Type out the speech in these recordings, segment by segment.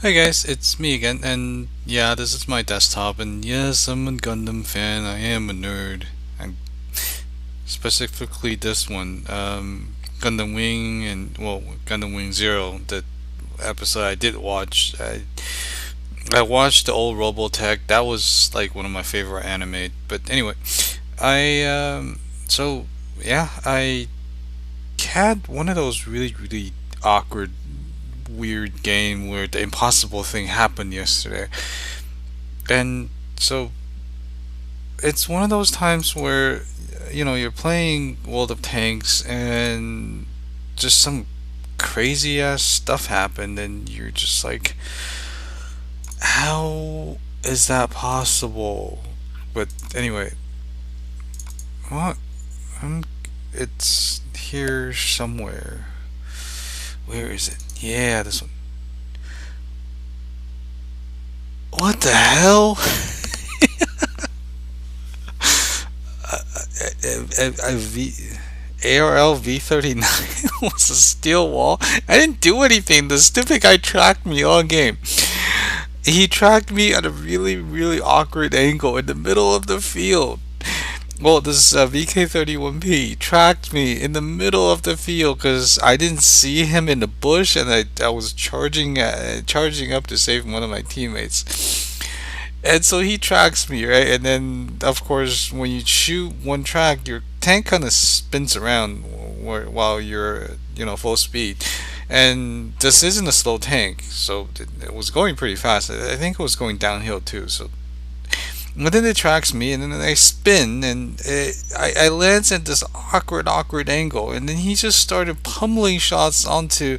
Hey guys, it's me again, and yeah, this is my desktop, and yes, I'm a Gundam fan. I am a nerd, and specifically this one, Gundam Wing, and well, Gundam Wing Zero, the episode I did watch. I watched the old Robotech. That was like one of my favorite anime. But anyway, I so yeah, I had one of those really awkward, weird game where the impossible thing happened yesterday. And so it's one of those times where you're playing World of Tanks and just some crazy ass stuff happened and you're just like, how is that possible? But anyway, what? Um, it's here somewhere. Where is it? Yeah, this one. What the hell? ARL V39 was a steel wall. I didn't do anything. The stupid guy tracked me all game. He tracked me at a really awkward angle in the middle of the field. Well, this VK31P tracked me in the middle of the field because I didn't see him in the bush, and I was charging up to save one of my teammates. And so he tracks me, right? And then, of course, when you shoot one track, your tank kind of spins around while you're, full speed. And this isn't a slow tank, so it was going pretty fast. I think it was going downhill too. So, but then it tracks me, and then I spin, and I lands at this awkward angle, and then he just started pummeling shots onto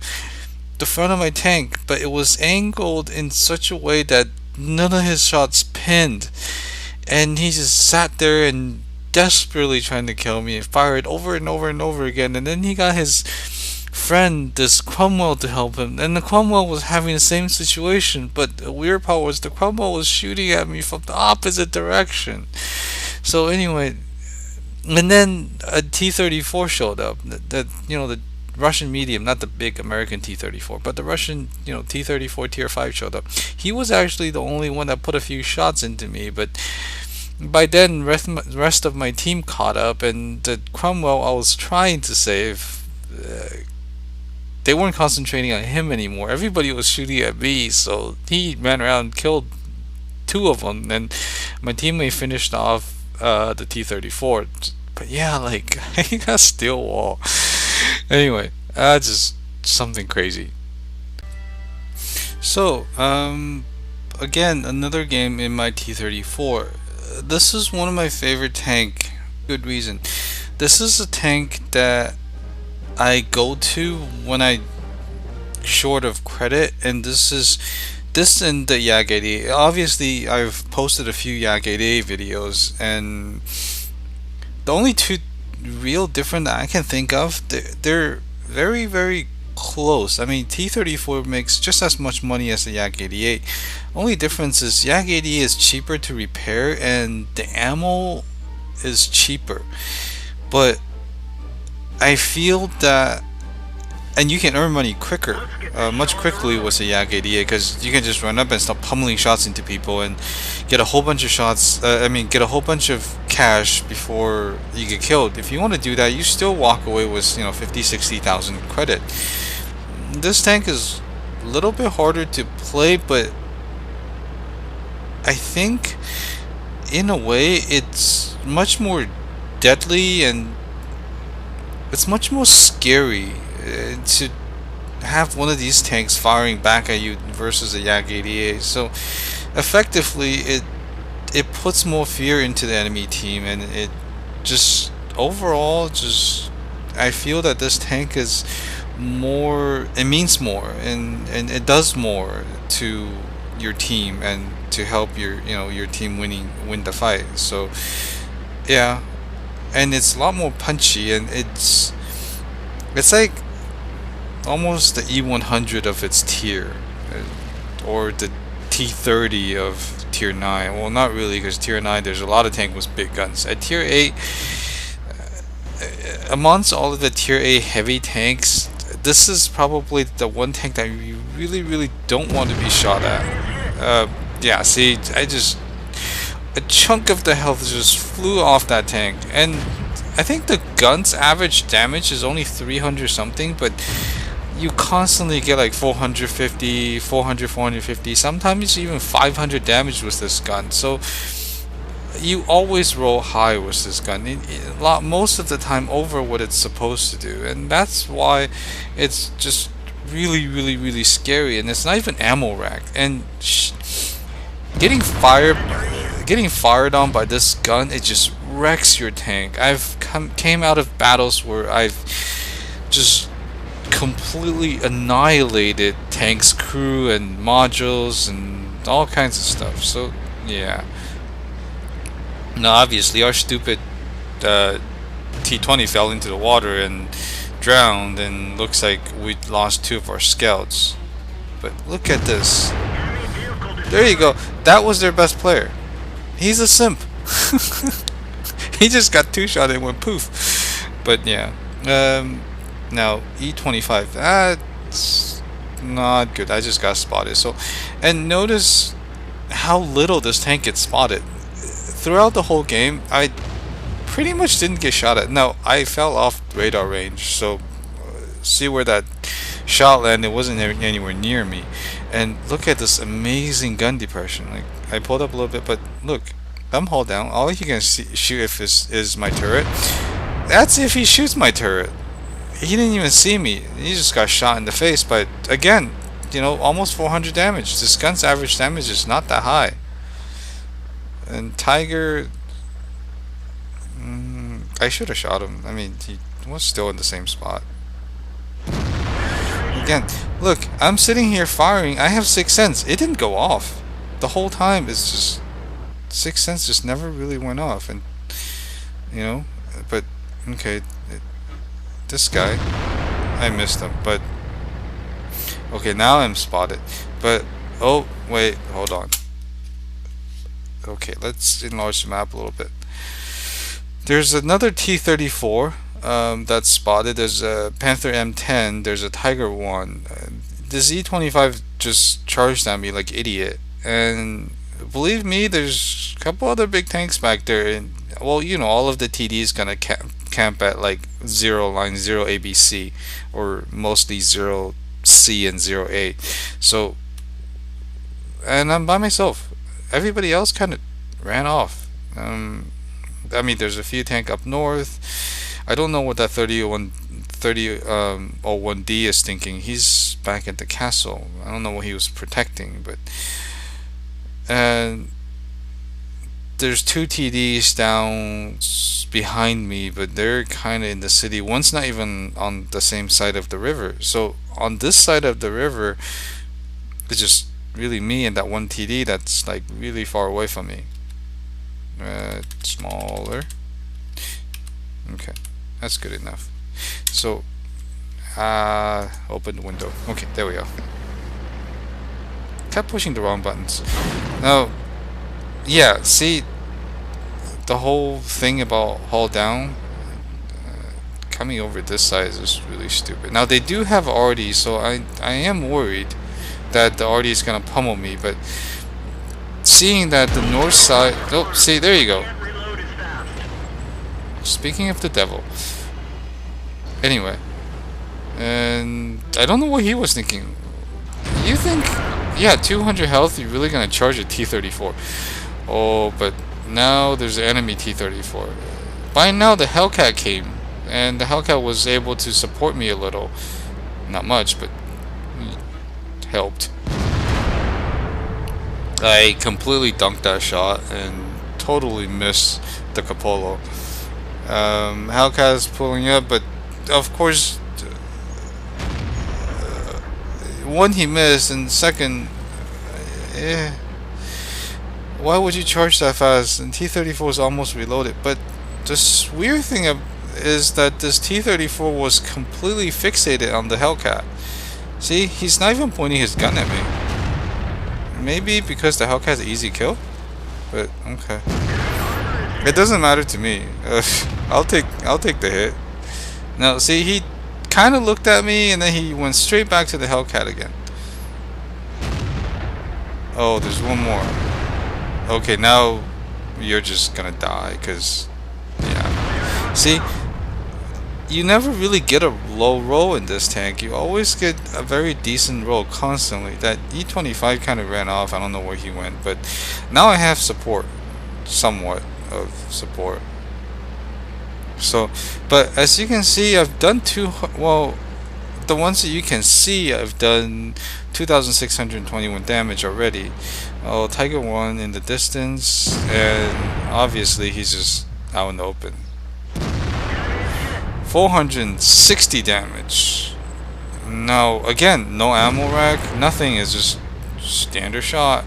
the front of my tank, but it was angled in such a way that none of his shots pinned. And he just sat there and desperately trying to kill me and fired over and over again. And then he got his friend, this Cromwell, to help him. And the Cromwell was having the same situation, but the weird part was the Cromwell was shooting at me from the opposite direction. So anyway, and then a T34 showed up. The Russian medium, not the big American T34, but the Russian, T34 Tier 5 showed up. He was actually the only one that put a few shots into me, but by then, rest of my team caught up, and the Cromwell I was trying to save, they weren't concentrating on him anymore. Everybody was shooting at me, so he ran around and killed two of them, and my teammate finished off the T34. But yeah, like, I got steel wall. Anyway, just something crazy. So, again, another game in my T34. This is one of my favorite tank. Good reason. This is a tank that I go to when I short of credit, and this and the Yak 88. Obviously, I've posted a few Yak 88 videos, and the only two real different that I can think of, they're very close. I mean, T34 makes just as much money as the Yak 88. Only difference is Yak 88 is cheaper to repair and the ammo is cheaper. But I feel that, and you can earn money quicker, much quickly with the Yak 88 because you can just run up and start pummeling shots into people and get a whole bunch of shots. Get a whole bunch of cash before you get killed. If you want to do that, you still walk away with 50, 60,000 credit. This tank is a little bit harder to play, but I think in a way it's much more deadly and it's much more scary to have one of these tanks firing back at you versus a Yak 88. So effectively it puts more fear into the enemy team, and it just overall just I feel that this tank is more, it means more, and it does more to your team and to help your team win the fight. So yeah, and it's a lot more punchy, and it's like almost the E100 of its tier, or the T30 of tier 9. Well, not really, because tier 9 there's a lot of tank with big guns. At tier 8, amongst all of the tier 8 heavy tanks, this is probably the one tank that you really, really don't want to be shot at. Yeah, see, a chunk of the health just flew off that tank, and I think the gun's average damage is only 300 something, but you constantly get like 450, 400, 450, sometimes even 500 damage with this gun. So you always roll high with this gun, most of the time over what it's supposed to do, and that's why it's just really, really, really scary. And it's not even ammo rack, and getting fired on by this gun, it just wrecks your tank. I've came out of battles where I've just completely annihilated tanks, crew, and modules, and all kinds of stuff. So yeah. Now obviously our stupid T20 fell into the water and drowned, and looks like we lost 2 of our scouts. But look at this. There you go. That was their best player. He's a simp. He just got 2-shot and went poof. But yeah. Now E25. That's not good. I just got spotted. So, and notice how little this tank gets spotted. Throughout the whole game, I pretty much didn't get shot at. Now, I fell off radar range, so see where that shot landed, it wasn't anywhere near me. And look at this amazing gun depression. Like, I pulled up a little bit, but look, thumb hold down, all you can shoot if is my turret. That's if he shoots my turret. He didn't even see me. He just got shot in the face. But again, you know, almost 400 damage. This gun's average damage is not that high. And Tiger, I should have shot him. I mean, he was still in the same spot. Again, look, I'm sitting here firing. I have 6th sense. It didn't go off. The whole time, it's just 6th sense just never really went off. And you know, but okay, this guy, I missed him. But okay, now I'm spotted. But oh wait, hold on. Okay, let's enlarge the map a little bit. There's another T34 that's spotted. There's a Panther M10. There's a Tiger 1. This E25 just charged at me like idiot. And believe me, there's a couple other big tanks back there. And well, you know, all of the TDs gonna camp at like 0 line 0 ABC, or mostly 0C and 0A. So, and I'm by myself. Everybody else kind of ran off. I mean, there's a few tank up north. I don't know what that 3001D is thinking. He's back at the castle. I don't know what he was protecting, but and there's 2 TDs down behind me, but they're kind of in the city. One's not even on the same side of the river. So on this side of the river, it's just really me and that one TD that's like really far away from me. Smaller. Okay, that's good enough. So open the window. Okay, there we go. Kept pushing the wrong buttons. Now, yeah, see, the whole thing about hold down, coming over this side is really stupid. Now they do have RD, so I am worried that the RD is gonna pummel me, but seeing that the north side, oh, see, there you go. Speaking of the devil. Anyway, and I don't know what he was thinking. You think, yeah, 200 health, you're really gonna charge a T34? Oh, but now there's an enemy T34. By now the Hellcat came, and the Hellcat was able to support me a little. Not much, but helped. I completely dunked that shot and totally missed the Capolo. Hellcat's pulling up, but of course, one, he missed, and second, why would you charge that fast? And T34 is almost reloaded. But this weird thing is that this T34 was completely fixated on the Hellcat. See, he's not even pointing his gun at me. Maybe because the Hellcat's an easy kill? But, okay. It doesn't matter to me. I'll take the hit. Now, see, he kind of looked at me, and then he went straight back to the Hellcat again. Oh, there's one more. Okay, now you're just gonna die, because, yeah. See, you never really get a low roll in this tank. You always get a very decent roll constantly. That E25 kind of ran off. I don't know where he went, but now I have support, somewhat of support. So, but as you can see, I've done well, the ones that you can see, I've done 2,621 damage already. Oh, Tiger 1 in the distance, and obviously he's just out in the open. 460 damage. Now, again, no ammo rack, nothing, is just standard shot.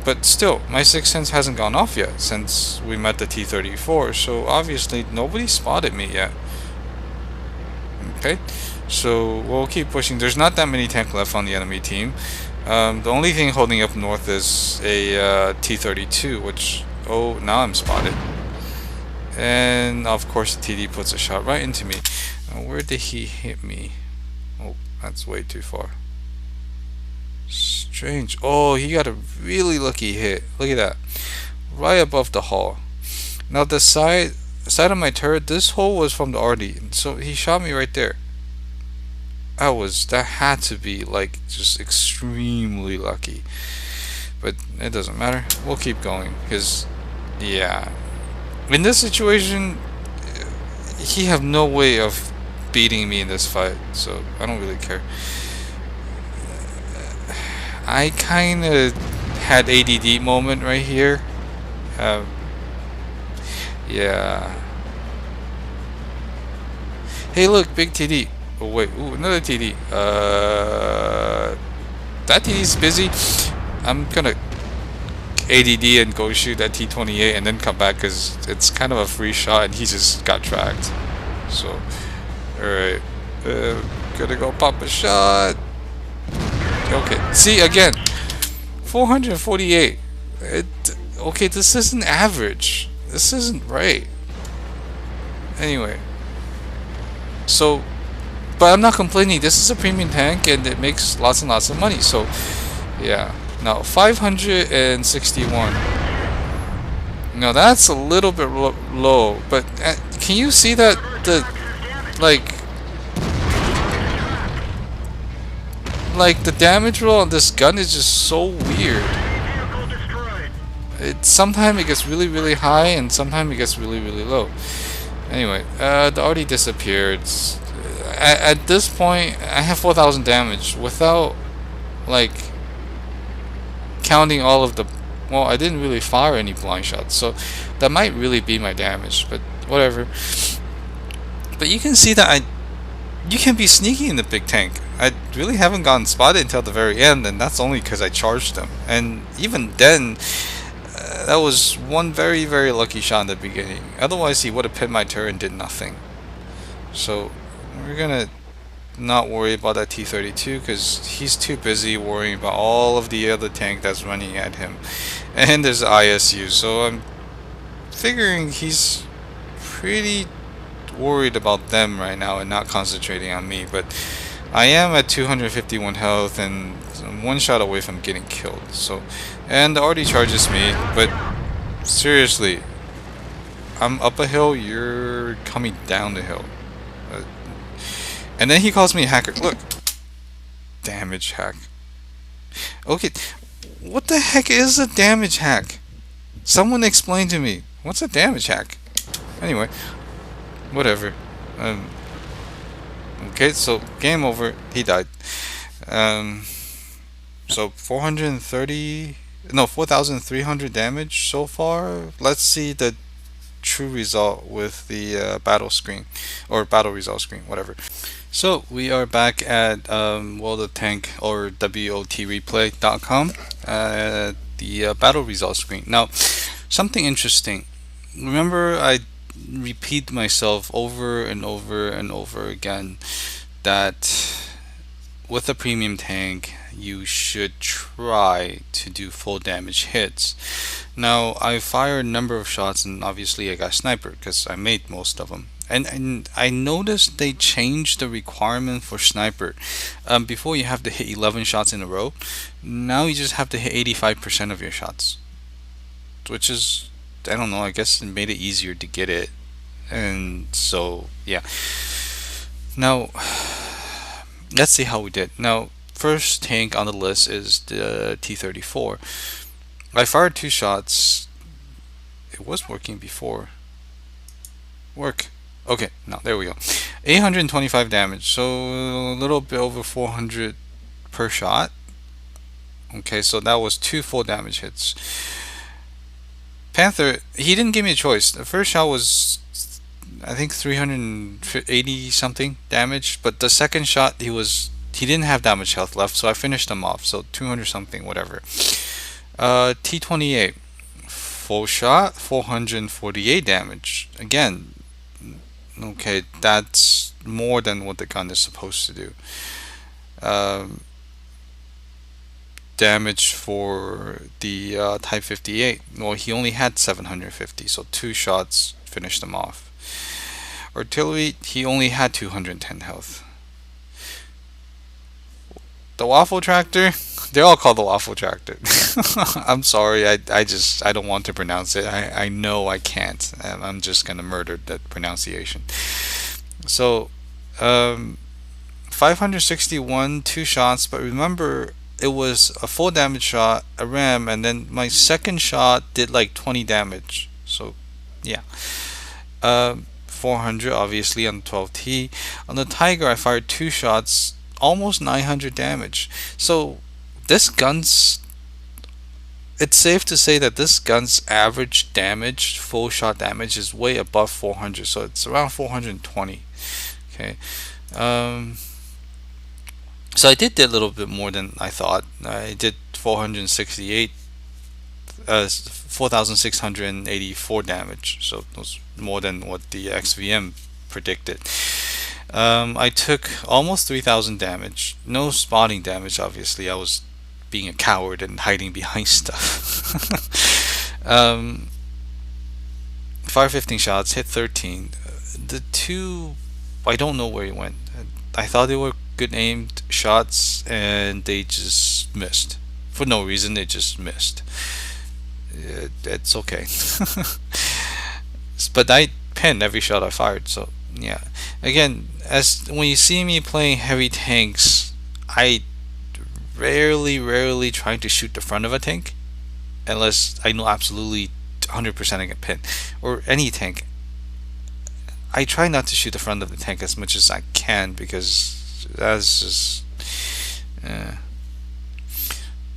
But still, my Sixth Sense hasn't gone off yet since we met the T34, so obviously nobody spotted me yet. Okay, so we'll keep pushing. There's not that many tanks left on the enemy team. The only thing holding up north is a T32, which, oh, now I'm spotted. And of course the TD puts a shot right into me. Where did he hit me? Oh, that's way too far. Strange. Oh, he got a really lucky hit. Look at that. Right above the hull. Now the side of my turret, this hole was from the RD. So he shot me right there. That had to be like just extremely lucky. But it doesn't matter. We'll keep going. Because, yeah. In this situation, he have no way of beating me in this fight, so I don't really care. I kind of had ADD moment right here. Yeah. Hey, look, big TD. Oh wait, ooh, another TD. That TD's busy. I'm gonna ADD and go shoot that T28 and then come back because it's kind of a free shot and he just got tracked. So, alright. Gonna go pop a shot. Okay, see again. 448. Okay, this isn't average. This isn't right. Anyway. So, but I'm not complaining. This is a premium tank and it makes lots and lots of money. So, yeah. Now 561. Now that's a little bit low, but can you see that like the damage roll on this gun is just so weird. Sometimes it gets really really high and sometimes it gets really really low. Anyway, the already disappeared. At this point, I have 4,000 damage without like counting all of the, well, I didn't really fire any blind shots, so that might really be my damage, but whatever. But you can see that you can be sneaky in the big tank. I really haven't gotten spotted until the very end, and that's only because I charged them. And even then, that was one very very lucky shot in the beginning. Otherwise, he would have pinned my turret and did nothing. So we're gonna not worry about that T32 because he's too busy worrying about all of the other tank that's running at him. And there's ISU, so I'm figuring he's pretty worried about them right now and not concentrating on me. But I am at 251 health and I'm one shot away from getting killed. So, and the already charges me, but seriously, I'm up a hill, you're coming down the hill. And then he calls me a hacker. Look. Damage hack. Okay. What the heck is a damage hack? Someone explain to me. What's a damage hack? Anyway. Whatever. Okay, so game over. He died. So 4,300 damage so far. Let's see the true result with the battle screen. Or battle result screen. Whatever. So we are back at World of Tank or WOTreplay.com, the battle results screen. Now, something interesting. Remember, I repeat myself over and over and over again that with a premium tank, you should try to do full damage hits. Now, I fired a number of shots, and obviously I got sniper because I made most of them. And I noticed they changed the requirement for sniper. Before you have to hit 11 shots in a row. Now you just have to hit 85% of your shots, which is, I don't know. I guess it made it easier to get it. And so yeah. Now let's see how we did. Now, first tank on the list is the T34. I fired two shots. It was working before. Work. Okay, now there we go. 825 damage, so a little bit over 400 per shot. Okay, so that was two full damage hits. Panther, he didn't give me a choice. The first shot was, I think, 380 something damage, but the second shot he didn't have damage health left, so I finished him off. So 200 something, whatever. T28, full shot, 448 damage. Again, okay, that's more than what the gun is supposed to do. Um, Damage for the Type 58. Well, he only had 750, so two shots finished him off. Artillery, he only had 210 health. The waffle tractor, they're all called the waffle tractor. I'm sorry, I don't want to pronounce it. I know I can't. I'm just gonna murder that pronunciation. So, 561, two shots, but remember it was a full damage shot, a ram, and then my second shot did like 20 damage. So, yeah. 400 obviously on the 12T. On the Tiger, I fired two shots, almost 900 damage. So, this gun's. It's safe to say that this gun's average damage, full shot damage, is way above 400. So, it's around 420. Okay. So I did a little bit more than I thought. I did 468, 4,684 damage. So it was more than what the XVM predicted. I took almost 3,000 damage. No spotting damage, obviously. I was being a coward and hiding behind stuff. 515 shots, hit 13. The two, I don't know where he went. I thought they were good aimed shots and they just missed. For no reason, they just missed. It's okay. But I pinned every shot I fired, so yeah. Again, as when you see me playing heavy tanks, I rarely try to shoot the front of a tank unless I know absolutely 100% I can pin. Or any tank. I try not to shoot the front of the tank as much as I can because that's just.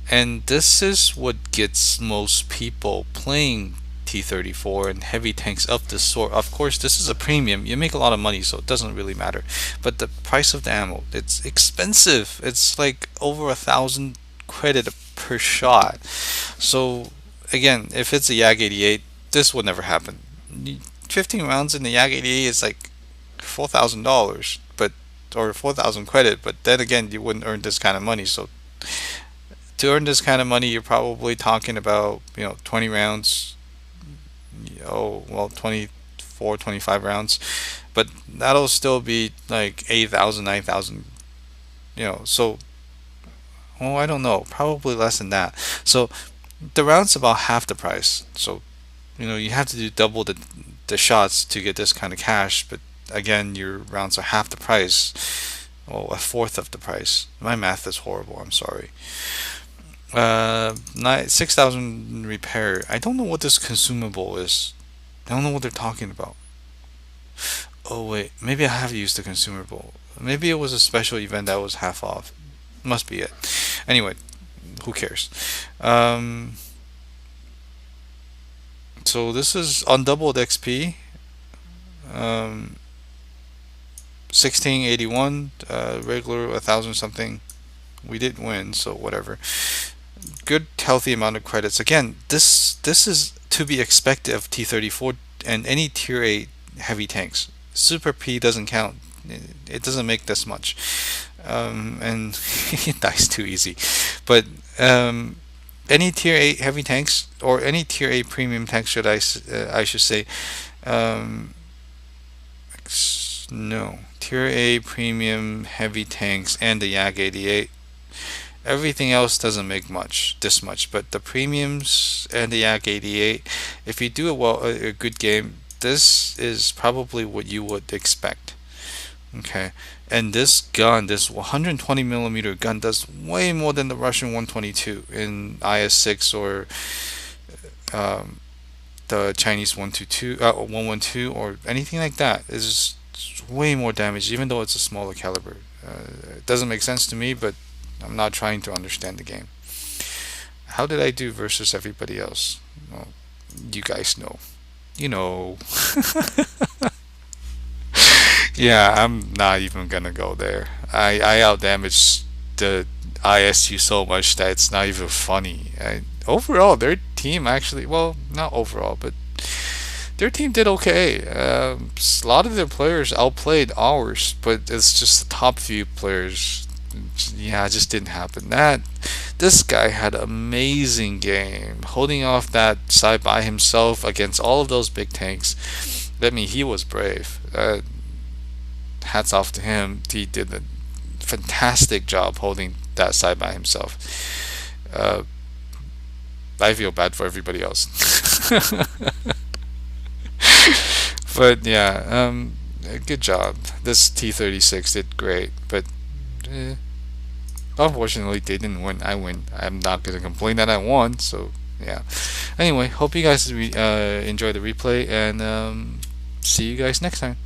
And this is what gets most people playing T34 and heavy tanks of this sort. Of course, this is a premium. You make a lot of money, so it doesn't really matter. But the price of the ammo, it's expensive. It's like over 1,000 credit per shot. So again, if it's a YAG-88, this would never happen. 15 rounds in the YAG-88 is like $4,000, but or 4,000 credit. But then again, you wouldn't earn this kind of money. So to earn this kind of money, you're probably talking about 20 rounds. Oh well, 24, 25 rounds, but that'll still be like 8,000, 9,000. So I don't know, probably less than that. So the round's about half the price. So you have to do double the shots to get this kind of cash, but again, your rounds are half the price, or a fourth of the price. My math is horrible. I'm sorry. 6,000 repair. I don't know what this consumable is. I don't know what they're talking about. Oh wait, maybe I have used the consumable. Maybe it was a special event that was half off. Must be it. Anyway, who cares? So this is undoubled XP. 1681, regular 1,000 something. We did win, so whatever. Good healthy amount of credits. Again, this is to be expected of T34 and any tier 8 heavy tanks. Super P doesn't count. It doesn't make this much. And it dies too easy. But any tier 8 heavy tanks or any tier 8 premium tanks, I should say, tanks, no. Tier A premium heavy tanks and the Yak 88. Everything else doesn't make this much, but the premiums and the Yak 88, if you do a good game, this is probably what you would expect. Okay, and this gun, this 120 millimeter gun, does way more than the Russian 122 in IS-6 or um, the Chinese 112 or anything like that. It's way more damage, even though it's a smaller caliber. It doesn't make sense to me, but I'm not trying to understand the game. How did I do versus everybody else? Well, you guys know. You know. Yeah, I'm not even gonna go there. I outdamaged the ISU so much that it's not even funny. Overall, their team actually, well, not overall, but their team did okay. A lot of their players outplayed ours, but it's just the top few players. Yeah, it just didn't happen. This guy had an amazing game, holding off that side by himself against all of those big tanks. I mean, he was brave. Hats off to him. He did a fantastic job holding that side by himself. Uh, I feel bad for everybody else. But yeah, good job. This T36 did great, but unfortunately they didn't win. I win. I'm not gonna complain that I won. So yeah. Anyway, hope you guys enjoy the replay, and see you guys next time.